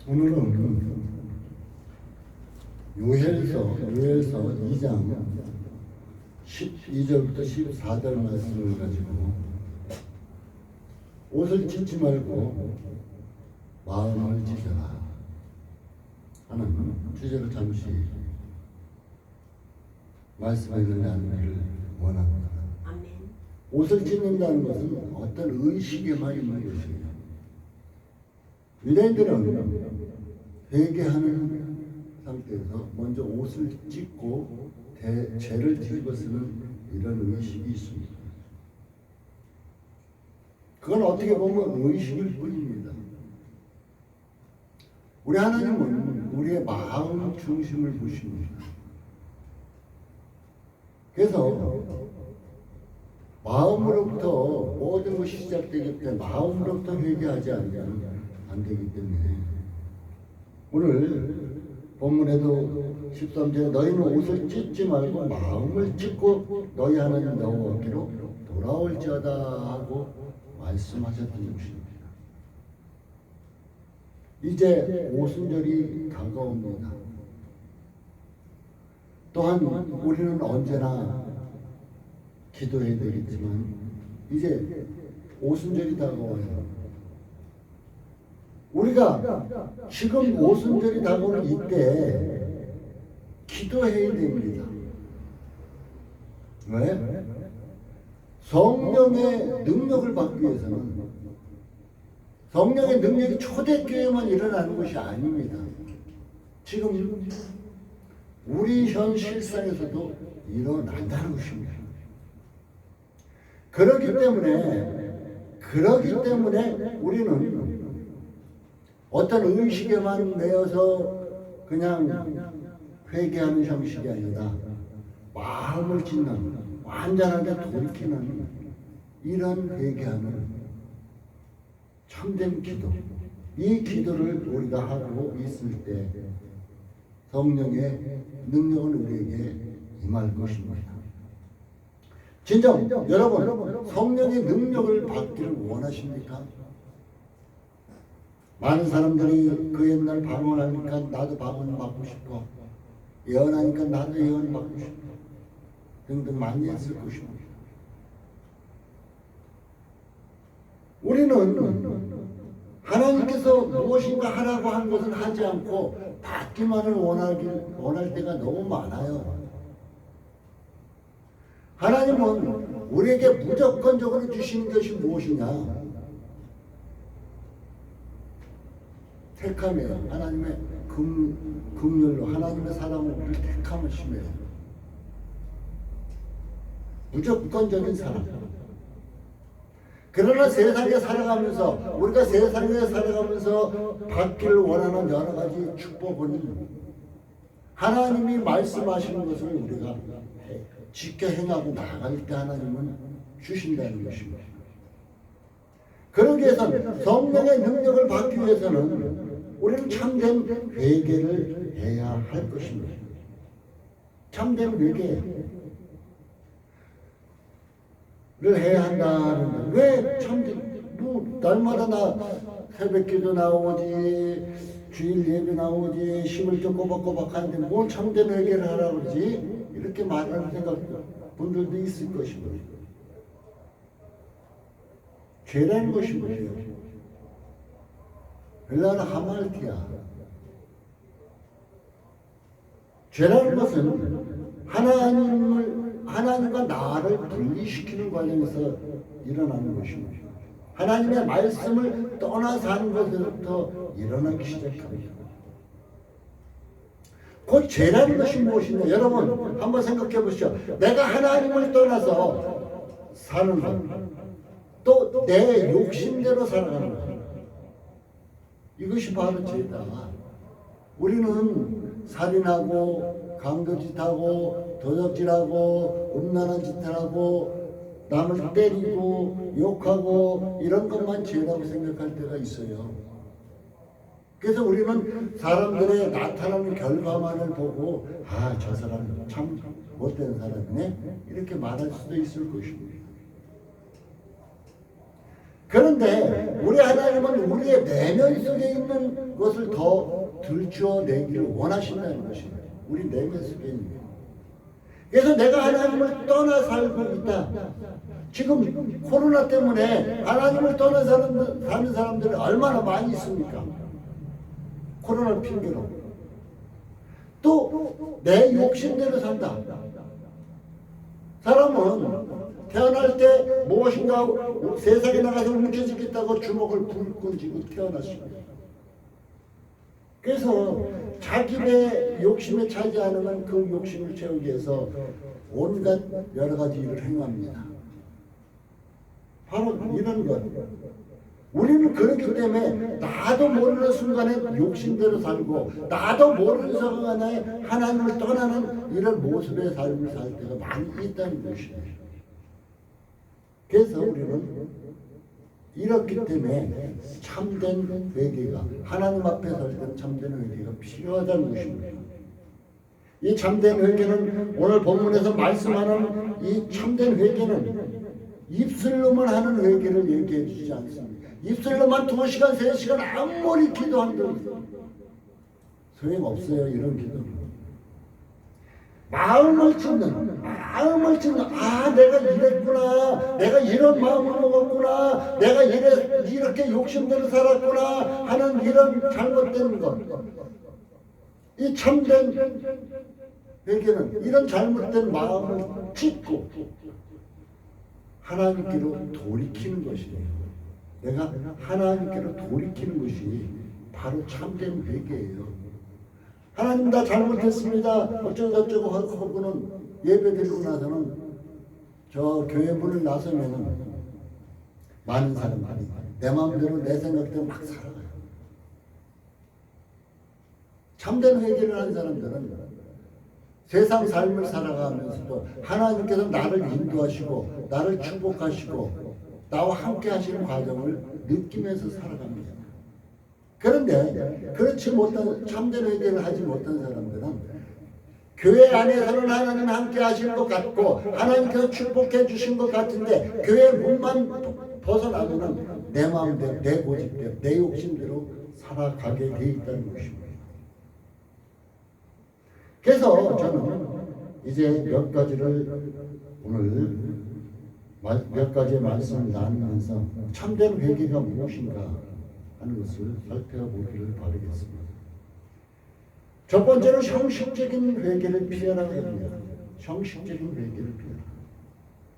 오늘은 요엘서 2장 12절부터 14절 말씀을 가지고 옷을 찢지 말고 마음을 찢어라 하는 주제를 잠시 말씀하기를 나누기를 원합니다. 아멘. 옷을 찢는다는 것은 어떤 의식에만 있는 것이에요. 유대인들은 회개하는 상태에서 먼저 옷을 찢고 죄를 뒤집어 쓰는 이런 의식이 있습니다. 그건 어떻게 보면 의식일 뿐입니다. 우리 하나님은 우리의 마음 중심을 보십니다. 그래서 마음으로부터 모든 것이 시작되기 때문에 마음으로부터 회개하지 않으면 안 되기 때문에 오늘 본문에도 13절에 너희는 옷을 찢지 말고 마음을 찢고 너희 하나님 여호와께로 돌아올지어다 하고 말씀하셨던 것입니다. 이제 오순절이 다가옵니다. 또한 우리는 언제나 기도해야 되겠지만 이제 오순절이 다가와요. 우리가 지금 오순절이 다가오는 이때 기도해야 됩니다. 왜? 성령의 능력을 받기 위해서는 성령의 능력이 초대교회만 일어나는 것이 아닙니다. 지금 우리 현 실상에서도 일어난다는 것입니다. 그렇기 때문에 우리는 어떤 의식에만 매여서 그냥 회개하는 형식이 아니라 마음을 찢는 완전하게 돌이키는 이런 회개하는 참된 기도, 이 기도를 우리가 하고 있을 때 성령의 능력은 우리에게 임할 것입니다. 진정 여러분 성령의 능력을 받기를 원하십니까? 많은 사람들이 그 옛날 방언하니까 나도 방언 받고 싶어, 예언하니까 나도 예언 받고 싶어 등등 많이 했을 것입니다. 우리는 하나님께서 무엇인가 하라고 한 것은 하지 않고 받기만을 원할 때가 너무 많아요. 하나님은 우리에게 무조건적으로 주시는 것이 무엇이냐? 택함이에요. 하나님의 긍휼로 하나님의 사랑으로 우리를 택함을 심해요. 무조건적인 사랑. 그러나 세상에 살아가면서 우리가 세상에 살아가면서 받기를 원하는 여러 가지 축복은 하나님이 말씀하시는 것을 우리가 지켜 행하고 나아갈 때 하나님은 주신다는 것입니다. 그러기 위해서는 성령의 능력을 받기 위해서는 우리는 참된 회개를 해야 할 것입니다. 참된 회개를 해야 한다는 거예요. 왜 참된 날마다 나 새벽기도 나오지, 주일 예배 나오지, 11조 꼬박꼬박 하는데 뭘 참된 회개를 하라고 그러지? 이렇게 말하는 생각분들도 있을 것입니다. 죄라는 것이 뭐예요? 벨라는 하말티야. 죄라는 것은 하나님과 나를 분리시키는 과정에서 일어나는 것입니다. 하나님의 말씀을 떠나 사는 것부터 일어나기 시작합니다. 그 죄라는 것이 무엇이냐? 여러분 한번 생각해 보시죠. 내가 하나님을 떠나서 사는 것, 또 내 욕심대로 살아가는 것, 이것이 바로 죄다. 우리는 살인하고 강도짓하고 도적질하고 음란한 짓을 하고 남을 때리고 욕하고 이런 것만 죄라고 생각할 때가 있어요. 그래서 우리는 사람들의 나타나는 결과만을 보고 저 사람 참 못된 사람이네 이렇게 말할 수도 있을 것입니다. 그런데 우리 하나님은 우리의 내면 속에 있는 것을 더 들추어내기를 원하신다는 것입니다. 우리 내면 속에 있는 것. 그래서 내가 하나님을 떠나 살고 있다. 지금 코로나 때문에 하나님을 떠나 사는 사람들이 얼마나 많이 있습니까? 코로나 핑계로. 또 내 욕심대로 산다. 사람은 태어날 때 무엇인가 세상에 나가서 움켜쥐겠다고 주먹을 불끈 쥐고 태어났습니다. 그래서 자기의 욕심에 차지 않으면 그 욕심을 채우기 위해서 온갖 여러 가지 일을 행합니다. 바로 이런 것. 우리는 그렇기 때문에 나도 모르는 순간에 욕심대로 살고 나도 모르는 순간에 하나님을 떠나는 이런 모습의 삶을 살 때가 많이 있다는 것입니다. 그래서 우리는 이렇기 때문에 참된 회개가 하나님 앞에 설 때는 참된 회개가 필요하다는 것입니다. 이 참된 회개는 오늘 본문에서 말씀하는 이 참된 회개는 입술로만 하는 회개를 얘기해 주지 않습니다. 입술로만 2시간, 3시간 아무리 기도한들 소용없어요. 이런 기도는. 마음을 찢는, 아, 내가 이랬구나, 내가 이런 마음을 먹었구나, 내가 이렇게 욕심대로 살았구나 하는 이런 잘못된 것. 이 참된 회개는 이런 잘못된 마음을 찢고 하나님께로 돌이키는 것이에요. 내가 하나님께로 돌이키는 것이 바로 참된 회개예요. 하나님 나 잘못했습니다. 어쩌고저쩌고 하고는 예배드리고 나서는 저 교회 문을 나서면은 많은 사람들이 내 마음대로 내 생각대로 막 살아가요. 참된 회개를 하는 사람들은 세상 삶을 살아가면서도 하나님께서 나를 인도하시고 나를 축복하시고 나와 함께 하시는 과정을 느끼면서 살아갑니다. 그런데 그렇지 못한 참된 회개를 하지 못한 사람들은 교회 안에서는 하나님 함께 하시는 것 같고 하나님께서 축복해 주신 것 같은데 교회 문만 벗어나면 내 마음대로 내 고집대로 내 욕심대로 살아가게 돼 있다는 것입니다. 그래서 저는 이제 몇 가지를 오늘 몇 가지의 말씀을 나누면서 참된 회개가 무엇인가 하는 것을 살펴보기를 바라겠습니다. 첫 번째는 형식적인 회개를 피하라고 합니다. 형식적인 회개를 피하라.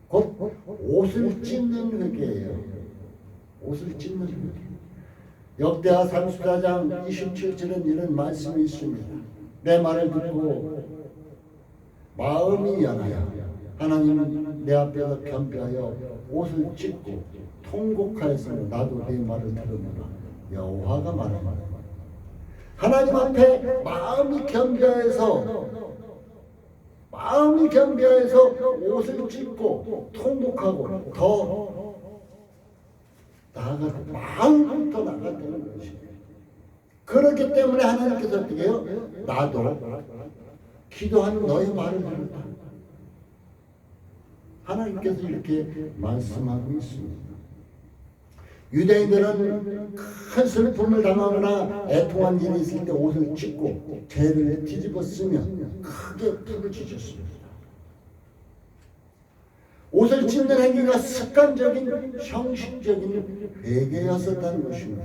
곧 옷을 찢는 회개예요. 옷을 찢는 회개. 역대하 34장 27절은 이런 말씀이 있습니다. 내 말을 듣고 마음이 연하여 하나님 내 앞에서 겸비하여 옷을 찢고 통곡하여서 나도 내 말을 들으므라 여호와가 말하노라. 하나님 앞에 마음이 겸비하여서 옷을 찢고 통곡하고 더 나아가고 마음부터 나아가는 것입니다. 그렇기 때문에 하나님께서 어떻게 해요? 나도 기도하는 너의 말을 들었다. 하나님께서 이렇게 말씀하고 있습니다. 유대인들은 큰 슬픔을 당하거나 애통한 일이 있을 때 옷을 찢고 죄를 뒤집어 쓰면 크게 부르짖었습니다. 옷을 찢는 행위가 습관적인 형식적인 회개였었다는 것입니다.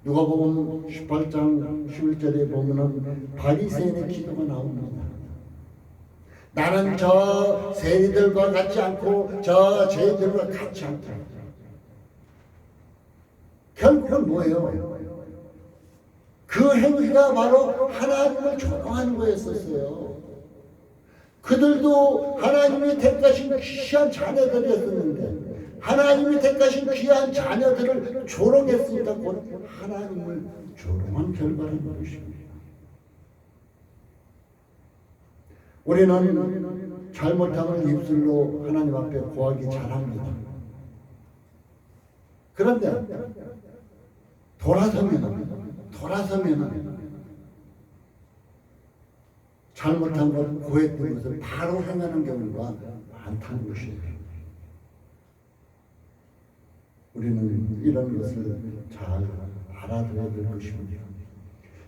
누가복음 18장 11절에 보면은 바리새인의 기도가 나옵니다. 나는 저 세리들과 같지 않고 저 죄인들과 같지 않다. 결국은 뭐예요? 그 행위가 바로 하나님을 조롱하는 거였었어요. 그들도 하나님이 택하신 귀한 자녀들이었는데 하나님이 택하신 귀한 자녀들을 조롱했으니까 곧 하나님을 조롱한 결과라는 것입니다. 우리는 잘못함을 입술로 하나님 앞에 고하기 잘합니다. 그런데 돌아서면 잘못한 것, 고했던 것을 바로 행하는 경우가 많다는 것입니다. 우리는 이런 것을 잘 알아둬야 될 것입니다.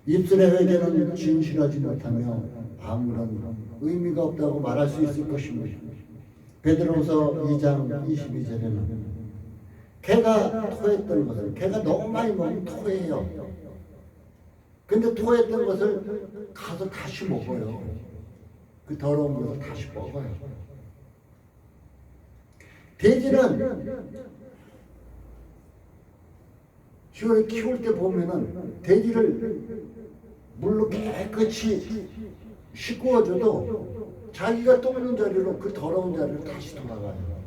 입술의 회개는 진실하지 못하며 아무런 의미가 없다고 말할 수 있을 것입니다. 베드로후서 2장 22절에는 개가 토했던 것을, 개가 너무 많이 먹으면 토해요. 근데 토했던 것을 가서 다시 먹어요. 그 더러운 것을 다시 먹어요. 돼지는 키울 때 보면은 돼지를 물로 깨끗이 씻고줘도 자기가 똥는 자리로 그 더러운 자리로 다시 돌아가요.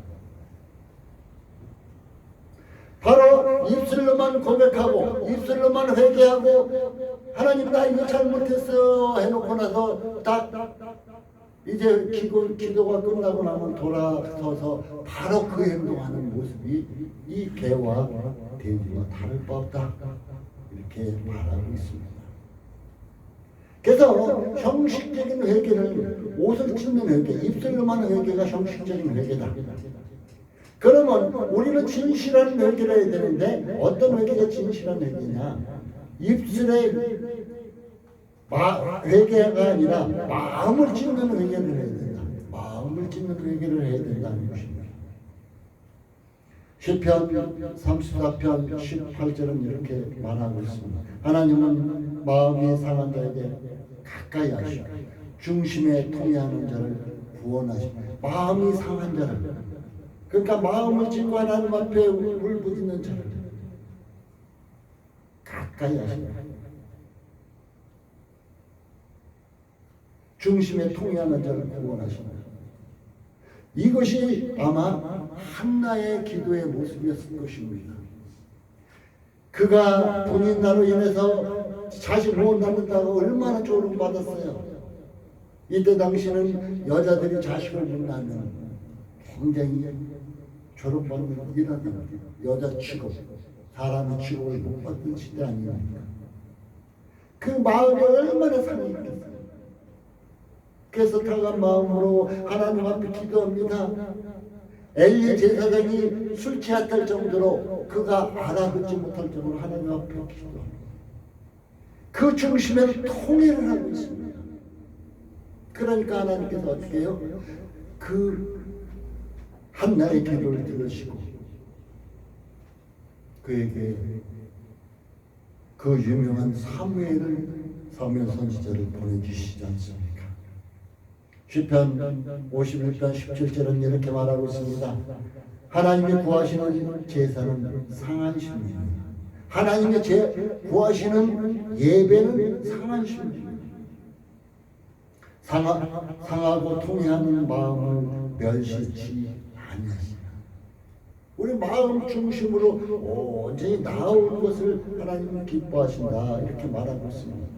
바로 입술로만 고백하고 입술로만 회개하고 하나님 나 이거 잘못했어 해놓고 나서 딱 이제 기도가 끝나고 나면 돌아서서 바로 그 행동하는 모습이 이 개와 돼지와 다를 바 없다 이렇게 말하고 있습니다. 그래서 형식적인 회개를 옷을 찢는 회개, 입술로만 회개가 형식적인 회개다. 그러면 우리는 진실한 회개를 해야 되는데 어떤 회개가 진실한 회개냐? 입술의 회개가 아니라 마음을 찢는 회개를 해야 된다. 마음을 찢는 회개를 해야 된다는 것입니다. 시편 34편 18절은 이렇게 말하고 있습니다. 하나님은 마음이 상한 자에게 가까이 하시고 중심에 통해하는 자를 구원하시고 마음이 상한 자를, 그러니까 마음을 찢고 하나님 앞에 울부짖는 자를 가까이 하시고 중심에 통해하는 자를 구원하시고, 이것이 아마 한나의 기도의 모습이었을 것입니다. 그가 본인 나로 인해서 자식 못 낳는다고 얼마나 조롱받았어요. 이때 당시는 여자들이 자식을 못 낳으면 굉장히 조롱받는 이런 여자 취급, 사람의 취급을 못 받는 시대 아닙니까? 그 마음이 얼마나 상했겠어요. 그래서 타간 마음으로 하나님 앞에 기도합니다. 엘리 제사장이 술 취할 정도로 그가 알아듣지 못할 정도로 하나님 앞에 기도합니다. 그 중심에는 통일을 하고 있습니다. 그러니까 하나님께서 어떻게 해요? 그 한나의 기도를 들으시고 그에게 그 유명한 사무엘 선지자를 보내주시지 않습니까? 시편 51편 17절은 이렇게 말하고 있습니다. 하나님이 구하시는 제사는 상한 심입니다. 하나님이 구하시는 예배는 상한 심입니다. 상하고 통해하는 마음을 멸시치 아니하시라. 우리 마음 중심으로 온전히 나아오는 것을 하나님은 기뻐하신다 이렇게 말하고 있습니다.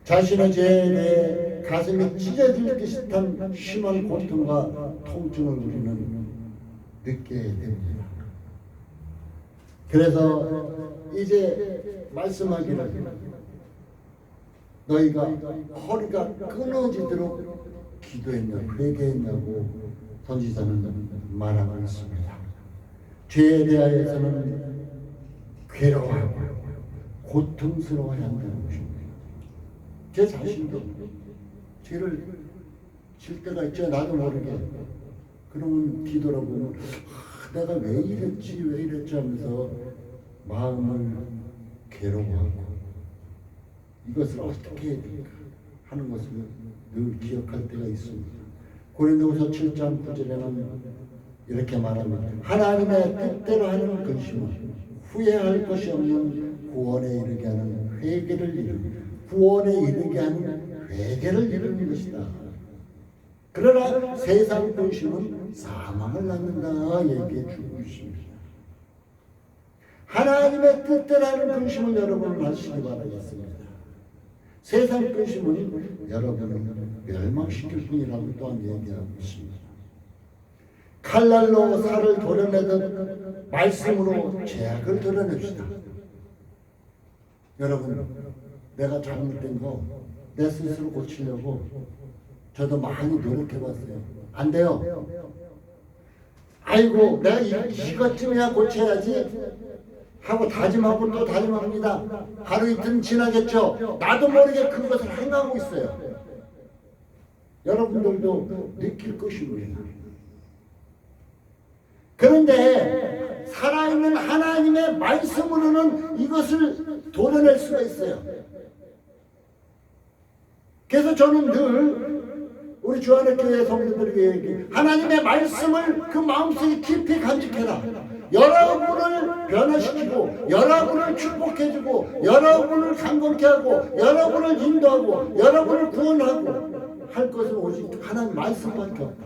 자신의 죄에 대해 가슴이 찢어질 듯한 심한 고통과 통증을 우리는 느끼게 됩니다. 그래서 이제 말씀하기를 너희가 허리가 끊어지도록 기도했냐 회개했냐고 선지자는 말하고 있습니다. 죄에 대하여서는 괴로워하고 고통스러워야 한다는 것입니다. 제 자신도 죄를 질 때가 있죠. 나도 모르게. 그러면 뒤돌아보면 내가 왜 이랬지 하면서 마음을 괴로워하고 이것을 어떻게 해야 될까 하는 것을 늘 기억할 때가 있습니다. 고린도후서 7장 9절에는 이렇게 말합니다. 하나님의 뜻대로 하는 근심은 후회할 것이 없는 구원에 이르게 하는 회개를 이루는, 구원에 이르게 하는 회개를 이루는 것이다. 그러나 세상 근심은 사망을 낳는다 얘기해 주고 있습니다. 하나님의 뜻대로 하는 근심을 여러분은 하시기 바라겠습니다. 세상 근심은 여러분을 멸망시킬 뿐이라고 또한 얘기하고 있습니다. 칼날로 살을 도려내듯 말씀으로 죄악을 도려냅시다. 여러분, 내가 잘못된 거 내 스스로 고치려고 저도 많이 노력해봤어요. 안 돼요. 아이고 내가 이것쯤이야 고쳐야지 하고 다짐하고 또 다짐합니다. 하루 이틀 지나겠죠. 나도 모르게 그것을 행하고 있어요. 여러분들도 느낄 것입니다. 그런데 살아있는 하나님의 말씀으로는 이것을 도려낼 수가 있어요. 그래서 저는 늘 우리 주안의교회 성도들에게 얘기해요. 하나님의 말씀을 그 마음속에 깊이 간직해라. 여러분을 변화시키고 여러분을 축복해주고 여러분을 강건케 하고 여러분을 인도하고 여러분을 구원하고 할 것은 오직 하나님 말씀밖에 없다.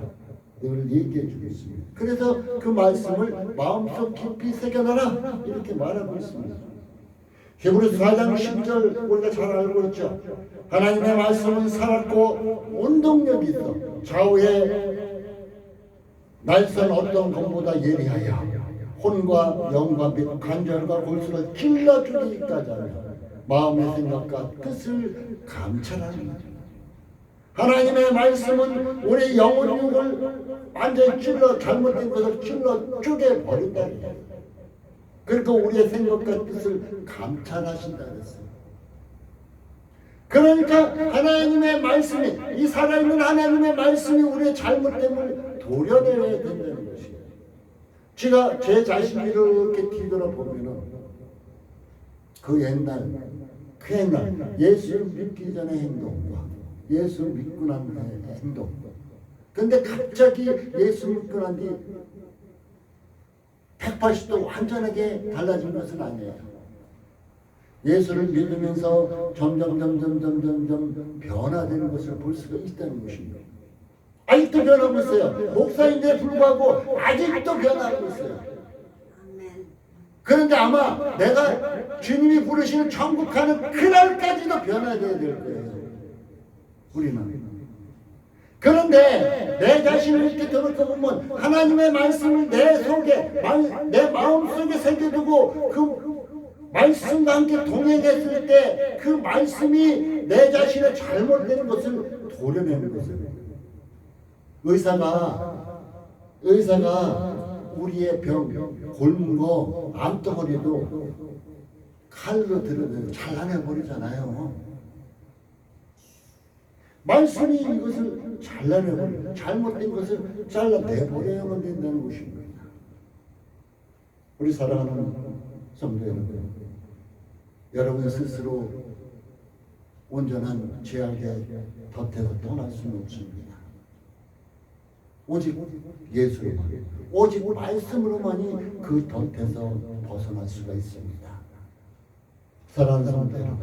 이걸 얘기해 주고 있습니다. 그래서 그 말씀을 마음속 깊이 새겨놔라 이렇게 말하고 있습니다. 히브리서 4장 10절 우리가 잘 알고 있죠. 하나님의 말씀은 살았고 운동력이 있어 좌우에 날선 어떤 것보다 예리하여 혼과 영과 및 관절과 골수를 찔러주기까지 하며 마음의 생각과 뜻을 감찰하는 거죠. 하나님의 말씀은 우리 영혼육을 완전히 잘못된 것을 찔러 쪼개버린다. 그러니까 우리의 생각과 뜻을 감찰하신다 그랬어요. 그러니까 하나님의 말씀이, 이 살아있는 하나님의 말씀이 우리의 잘못됨을 도려내야 된다는 것이에요. 제가 제 자신을 이렇게 뒤돌아보면은 그 옛날 예수를 믿기 전의 행동과 예수를 믿고 난 후의 행동. 근데 갑자기 예수 믿고 난 뒤 180도 완전하게 달라진 것은 아니에요. 예수를 믿으면서 점점 변화되는 것을 볼 수가 있다는 것입니다. 아직도 변하고 있어요. 목사인데 불구하고 아직도 변하고 있어요. 그런데 아마 내가 주님이 부르시는 천국 가는 그날까지도 변화되어야 될 거예요. 우리는. 그런데 내 자신을 이렇게 들었다 보면 하나님의 말씀을 내 속에, 내 마음속에 새겨두고 그 말씀과 함께 동행했을 때 그 말씀이 내 자신의 잘못된 것을 도려내는 것을. 의사가 우리의 병, 곪은 거, 암덩어리도 칼로 들어서 잘라내버리잖아요. 말씀이 이것을 잘라내버려요. 잘못된 것을 잘라내버려야만 된다는 것입니다. 우리 사랑하는 성도 여러분 스스로 온전한 죄악의 덫에서 떠날 수는 없습니다. 오직 예수로만, 오직 말씀으로만이 그 덫에서 벗어날 수가 있습니다. 사랑하는 성도 여러분,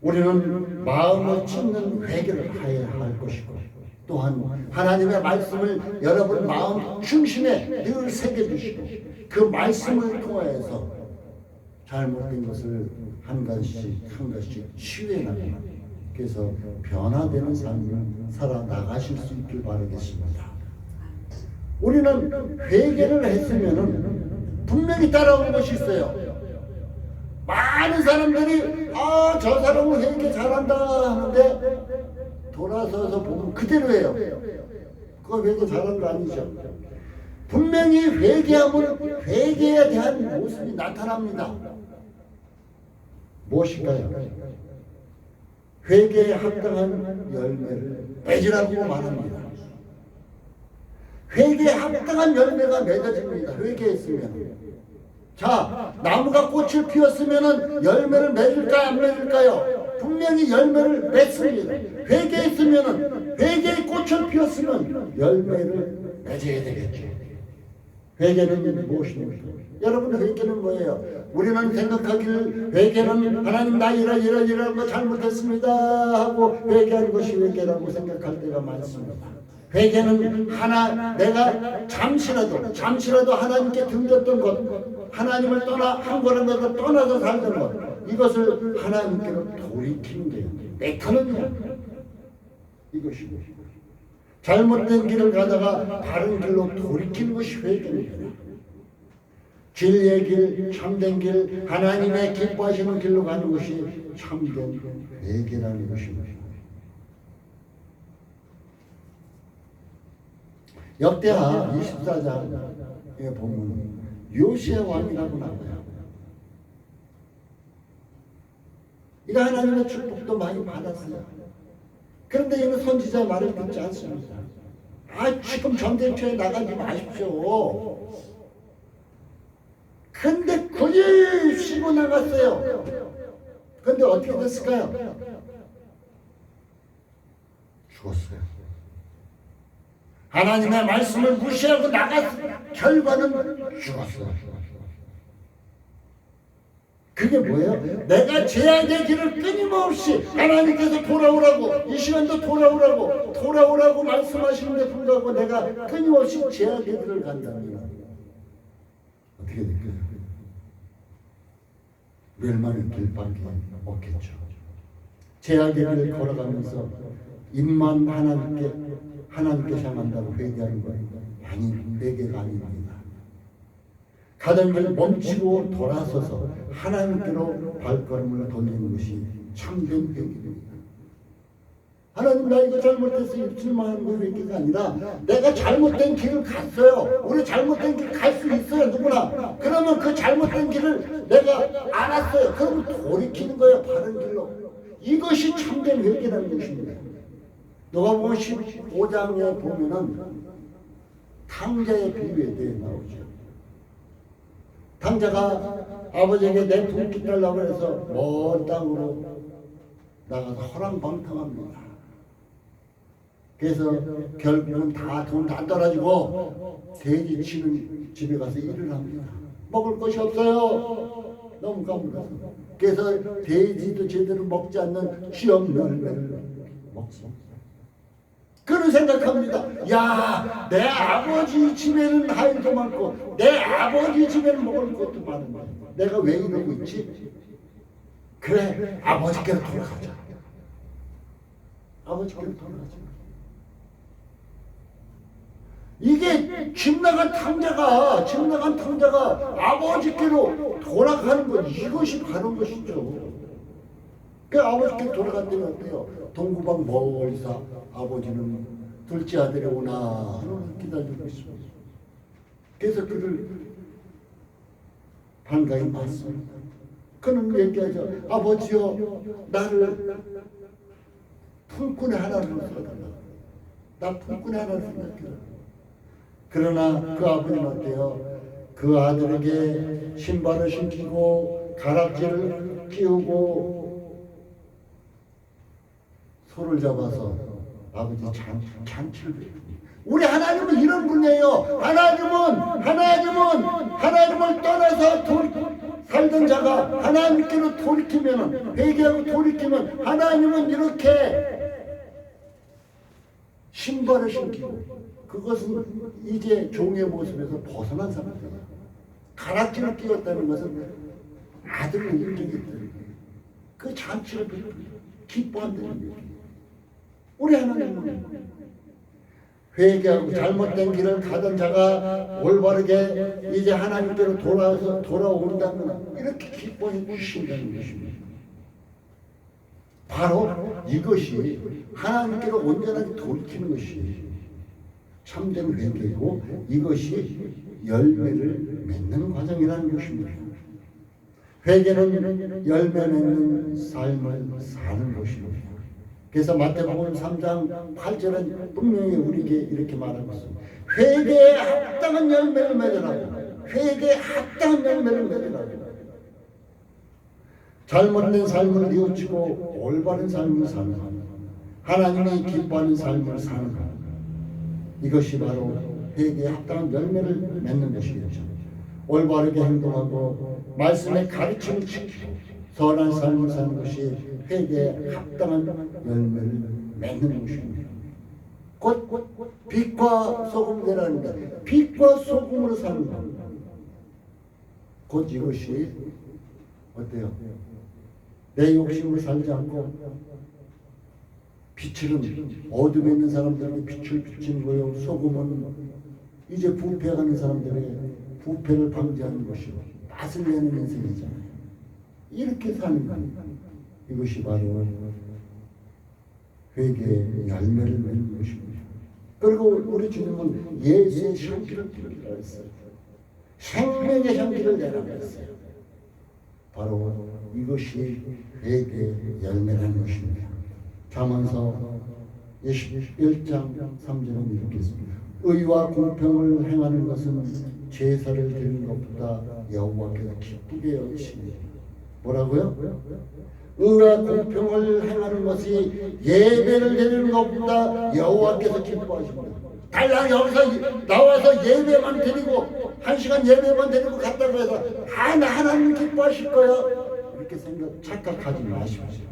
우리는 마음을 찢는 회개를 해야 할 것이고 또한 하나님의 말씀을 여러분 마음 중심에 늘 새겨주시고 그 말씀을 통하여서 잘못된 것을 한 가지씩 치유해 나가는, 그래서 변화되는 삶을 살아나가실 수 있길 바라겠습니다. 우리는 회개를 했으면 분명히 따라오는 것이 있어요. 많은 사람들이 저 사람은 회개 잘한다 하는데 돌아서서 보면 그대로예요. 그거 회개 잘한 거 아니죠. 분명히 회개하면 회개에 대한 모습이 나타납니다. 무엇일까요? 회개에 합당한 열매를 맺으라고 말합니다. 회개에 합당한 열매가 맺어집니다. 회개했으면. 자, 나무가 꽃을 피웠으면 열매를 맺을까요? 안 맺을까요? 분명히 열매를 맺습니다. 회개했으면, 회개의 꽃을 피웠으면 열매를 맺어야 되겠죠. 회개는 무엇입니까? 여러분, 회개는 뭐예요? 우리는 생각하기를 회개는 하나님 나 이런 거 잘못했습니다 하고 회개하는 것이 회개라고 생각할 때가 많습니다. 회개는 내가 잠시라도 하나님께 등졌던 것, 하나님을 한 걸음이라도 떠나서 살던 것, 이것을 하나님께로 돌이키는 게 메커는요. 이것이고 잘못된 길을 가다가 바른 길로 돌이키는 것이 회개입니다. 진리의 길, 참된 길, 하나님의 기뻐하시는 길로 가는 것이 참된 회개라는 것입니다. 역대하 24장에 보면 요시야 왕이라고 나와요. 이거 하나님의 축복도 많이 받았어요. 그런데 이는 선지자의 말을 듣지 않습니다. 지금 전쟁터에 나가지 마십시오. 근데 그리 쉬고 나갔어요. 근데 어떻게 됐을까요? 죽었어요. 하나님의 말씀을 무시하고 나갔어요. 결과는 죽었어요. 그게 뭐예요? 내가 제약의 길을 끊임없이 하나님께서 돌아오라고, 이 시간도 돌아오라고 말씀하시는데 불구하고 내가 끊임없이 제약의 길을 간다면 어떻게 될까요? 멸망의 길밖에 없겠죠. 제약의 길을 걸어가면서 입만 하나님께 향한다고 회개하는 거예요. 아니, 회개가 아닙니다. 가던 길 멈추고 돌아서서 하나님께로 발걸음을 돌리는 것이 참된 회개입니다. 하나님, 나 이거 잘못했어 입술만 하는 회개가 아니라 내가 잘못된 길을 갔어요. 우리 잘못된 길 갈 수 있어요, 누구나. 그러면 그 잘못된 길을 내가 알았어요. 그러면 돌이키는 거예요, 바른 길로. 이것이 참된 회개라는 것입니다. 누가복음 15장에 보면은 탕자의 비유에 대해 나오죠. 탕자가 아버지에게 내 돈 달라고 해서 먼 땅으로 나가서 허랑방탕합니다. 그래서 결국은 돈 다 떨어지고 돼지 치는 집에 가서 일을 합니다. 먹을 것이 없어요. 너무 가물어서. 그래서 돼지도 제대로 먹지 않는 쥐없는 열매를 먹습니다. 그런 생각합니다. 야, 내 아버지 집에는 하인도 많고 내 아버지 집에는 먹을 것도 많은데 내가 왜 이러고 있지? 그래, 아버지께로 돌아가자. 아버지께로 돌아가자. 이게 집 나간 탕자가 아버지께로 돌아가는 것, 이것이 바른 것이죠. 그 아버지께 돌아갔더니 어때요? 동구방 멀리서 아버지는 둘째 아들이 오나 기다리고 있습니다. 그래서 그를 반가이 맞습니다. 그는 얘기하죠. 아버지요, 나를 품꾼의 하나를 써달라. 나 품꾼의 하나를 생각해요. 그러나 그 아버지는 어때요? 그 아들에게 신발을 신기고 가락지를 끼우고 소를 잡아서 아버지 잔치를 베풉니다. 우리 하나님은 이런 분이에요. 하나님을 떠나서 살던 자가 하나님께로 돌이키면, 회개하고 돌이키면 하나님은 이렇게 신발을 신기고, 그것은 이제 종의 모습에서 벗어난 사람이에요. 가락지를 끼웠다는 것은 아들을 일으키겠다는 그 잔치를 기뻐한다는 얘기예요. 우리 하나님은 회개하고 잘못된 길을 가던 자가 올바르게 이제 하나님께로 돌아온다면 이렇게 기뻐해 주신다는 것입니다. 바로 이것이 하나님께로 온전하게 돌이키는 것이 참된 회개이고, 이것이 열매를 맺는 과정이라는 것입니다. 회개는 열매 맺는 삶을 사는 것입니다. 그래서 마태복음 3장 8절은 분명히 우리에게 이렇게 말하고 있습니다. 회개에 합당한 열매를 맺으라고. 회개에 합당한 열매를 맺으라고. 잘못된 삶을 뉘우치고 올바른 삶을 사는 것, 하나님이 기뻐하는 삶을 사는 것, 이것이 바로 회개에 합당한 열매를 맺는 것이겠죠. 올바르게 행동하고 말씀의 가르침을 지키고 선한 삶을 사는 것이 회개에 합당한 열매를 맺는 것입니다. 곧 빛과 소금이라는 것, 빛과 소금으로 사는 것, 곧 이것이 어때요? 내 욕심을 살지 않고 빛은 어둠에 있는 사람들에게 빛을 비치는 거요. 소금은 이제 부패하는 사람들에게 부패를 방지하는 것이고 맛을 내는 인생이잖아요. 이렇게 사는 겁니다. 이것이 바로 회개의 열매를 맺는 것입니다. 그리고 우리 주님은 예수의 향기를 피우기로 했어요. 생명의 향기를 내라고 했어요. 바로 이것이 회개의 열매라는 것입니다. 잠언서 21장 3절은 이렇게 있습니다. 의와 공평을 행하는 것은 제사를 드리는 것보다 여호와께서 기쁘게 여기시니. 뭐라고요? 의와 공평을 행하는 것이 예배를 드리는 것보다 여호와께서 기뻐하십니다. 달랑 여기서 나와서 예배만 드리고 1시간 예배만 드리고 갔다고 해서 하나님 기뻐하실 거야, 이렇게 착각하지 마십시오.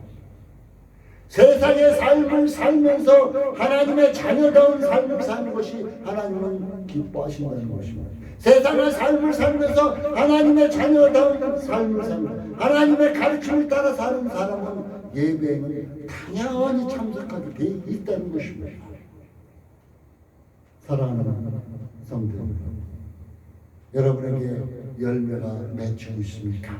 세상의 삶을 살면서 하나님의 자녀다운 삶을 사는 것이 하나님은 기뻐하신다는 것입니다. 세상의 삶을 살면서 하나님의 자녀다운 삶을 사는, 하나님의 가르침을 따라 사는 사람은 예배에는 당연히 참석하게 되어 있다는 것입니다. 사랑하는 성도 여러분에게 열매가 맺혀 있습니까?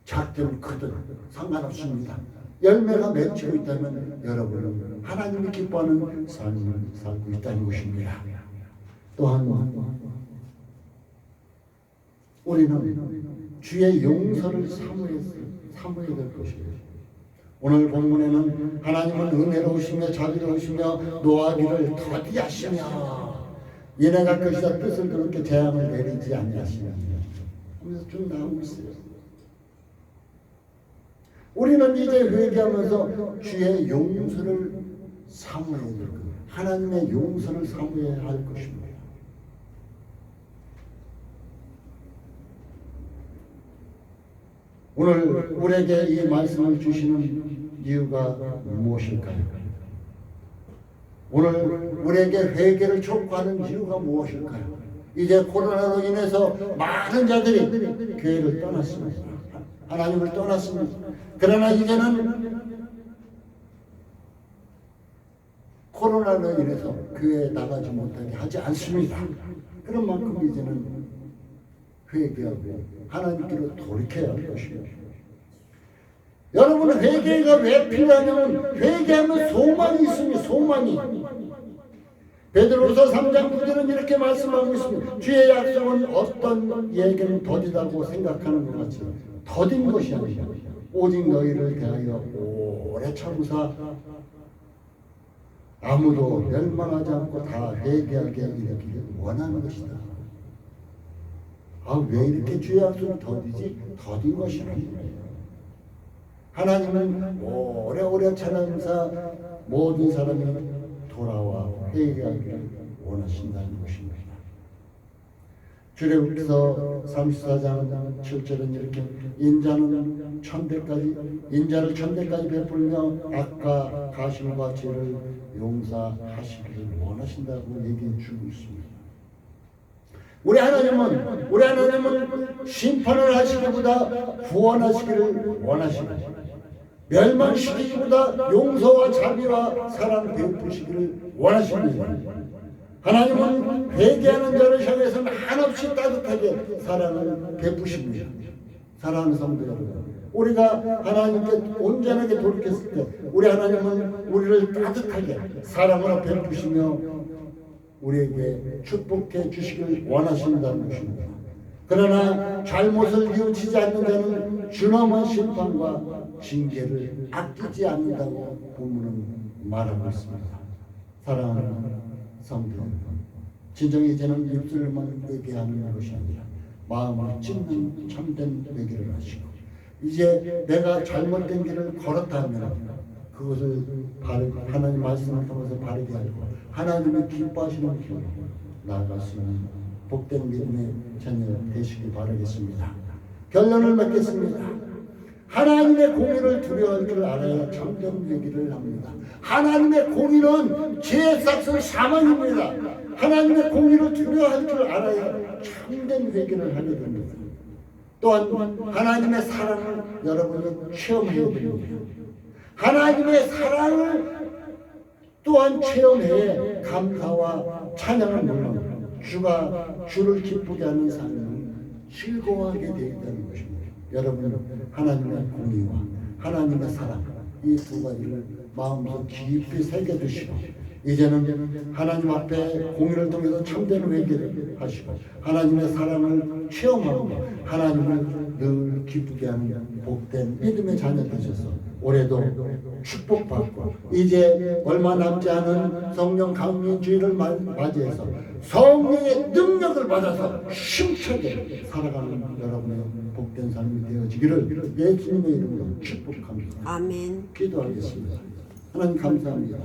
작든 크든 상관없습니다. 열매가 맺히고 있다면 여러분은 하나님이 기뻐하는 삶을 살고 있다는 것입니다. 또한 우리는 주의 용서를 사모해야 될 것입니다. 오늘 본문에는 하나님은 은혜로우시며 자비로우시며 노하기를 더디하시며 이내가 것이다 뜻을 그렇게 재앙을 내리지 아니하시며 하면서 쭉 나오고 있어요. 우리는 이제 회개하면서 주의 용서를 사모해야 될 것, 하나님의 용서를 사모해야 할 것입니다. 오늘 우리에게 이 말씀을 주시는 이유가 무엇일까요? 오늘 우리에게 회개를 촉구하는 이유가 무엇일까요? 이제 코로나로 인해서 많은 자들이 교회를 떠났습니다. 하나님을 떠났습니다. 그러나 이제는 코로나로 인해서 교회에 나가지 못하게 하지 않습니다. 그런 만큼 이제는 회개하고 하나님께로 돌이켜야 할 것입니다. 여러분, 회개가 왜 필요하냐면 회개하면 소망이 있습니다. 소망이. 베드로서 3장 9절은 이렇게 말씀하고 있습니다. 주의 약속은 어떤 얘기는 더디다고 생각하는 것 같지만 더딘 것이 아니라 오직 너희를 대하여 오래 참으사 아무도 멸망하지 않고 다 회개하게 이르기를 원하는 것이다. 왜 이렇게 주의 약속이 더디지? 더딘 것이 아닙니다. 하나님은 오래오래 참으사 모든 사람이 돌아와 회개하기를 원하신다는 것입니다. 출애굽기서 34장 7절은 이렇게 인자를 천대까지 베풀며 악과 가심과 죄를 용서하시기를 원하신다고 얘기해 주고 있습니다. 우리 하나님은 심판을 하시기보다 구원하시기를 원하십니다. 멸망시키기보다 용서와 자비와 사랑 베푸시기를 원하십니다. 하나님은 회개하는 자를 향해서는 한없이 따뜻하게 사랑을 베푸십니다. 사랑하는 성도 여러분, 우리가 하나님께 온전하게 돌이켰을 때 우리 하나님은 우리를 따뜻하게 사랑으로 베푸시며 우리에게 축복해 주시길 원하신다는 것입니다. 그러나 잘못을 뉘우치지 않는 자는 준엄한 심판과 징계를 아끼지 않는다고 본문은 말하고 있습니다. 사랑하는 성도 여러분, 진정히 이제는 입술만 회개하는 것이 아니라 마음을 찢는 참된 회개를 하시고 이제 내가 잘못된 길을 걸었다면 그것을 하나님 말씀을 통해서 바르게 알고 하나님이 기뻐하시는 길로 나아갈 수 있는 복된 믿음의 자녀 되시기 바라겠습니다. 결론을 맺겠습니다. 하나님의 공의를 두려워할 줄 알아야 참된 회개를 합니다. 하나님의 공의는 죄의 삭은 사망입니다. 하나님의 공의를 두려워할 줄 알아야 참된 회개를 하게 됩니다. 또한 하나님의 사랑을 여러분이 체험해야 됩니다. 하나님의 사랑을 또한 체험해 감사와 찬양을 물론 주를 기쁘게 하는 삶을 즐거워하게 되어 있다는 것입니다. 여러분은 하나님의 공의와 하나님의 사랑 이 두 가지를 마음속 깊이 새겨두시고 이제는 하나님 앞에 공의를 통해서 참된 회개를 하시고 하나님의 사랑을 체험하고 하나님을 늘 기쁘게 하는 복된 믿음의 자녀 되셔서 올해도 축복받고 이제 얼마 남지 않은 성령 강림주의를 맞이해서 성령의 능력을 받아서 힘차게 살아가는 여러분의 복된 삶이 되어지기를 예수님의 이름으로 축복합니다. 아멘. 기도하겠습니다. 하나님 감사합니다.